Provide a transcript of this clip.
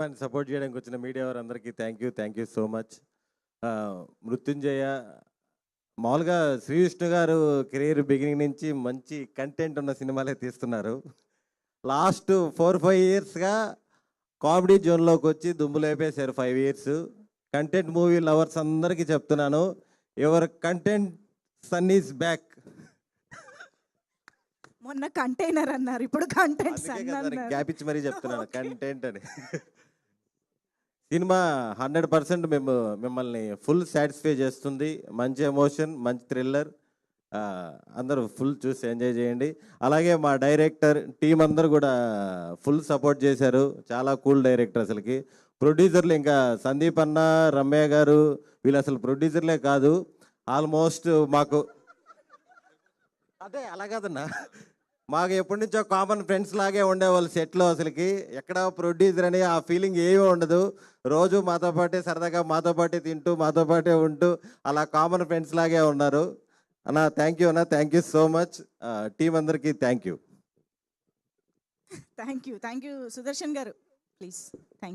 Support చేయడానికి వచ్చిన media వారందరికీ థ్యాంక్ యూ సో మచ్. మృత్యుంజయ మామూలుగా శ్రీ విష్ణు గారు కెరీర్ బిగినింగ్ నుంచి మంచి కంటెంట్ ఉన్న సినిమాలే తీస్తున్నారు. లాస్ట్ 4-5 ఇయర్స్గా కామెడీ జోన్లోకి వచ్చి దుమ్ము లేపేశారు. 5 ఇయర్స్ కంటెంట్ మూవీ లవర్స్ అందరికీ చెప్తున్నాను, your content son is back. మొన్న కంటైనర్ అన్నారు, ఇప్పుడు కంటెంట్ గ్యాప్ ఇచ్చి మరీ చెప్తున్నాను కంటెంట్ అని. సినిమా 100% మిమ్మల్ని ఫుల్ సాటిస్ఫై చేస్తుంది. మంచి ఎమోషన్, మంచి థ్రిల్లర్. అందరూ ఫుల్ చూసి ఎంజాయ్ చేయండి. అలాగే మా డైరెక్టర్ టీం అందరూ కూడా ఫుల్ సపోర్ట్ చేశారు. చాలా కూల్ డైరెక్టర్ అసలుకి. ప్రొడ్యూసర్లు ఇంకా సందీప్ అన్న, రమ్య గారు వీళ్ళు అసలు ప్రొడ్యూసర్లే కాదు. ఆల్మోస్ట్ మాకు అదే అలా కాదన్నా, మాకు ఎప్పటి నుంచో కామన్ ఫ్రెండ్స్ లాగే ఉండేవాళ్ళు సెట్లో. అసలుకి ఎక్కడ ప్రొడ్యూసర్ అని ఆ ఫీలింగ్ ఏమీ ఉండదు. రోజు మాతో పాటే సరదాగా మాతో పాటే తింటూ మాతో పాటే ఉంటూ అలా కామన్ ఫ్రెండ్స్ లాగే ఉన్నారు. అన్న thank you so much. Team అందరికీ thank you. Thank you Sudarshan గారు, ప్లీజ్. థ్యాంక్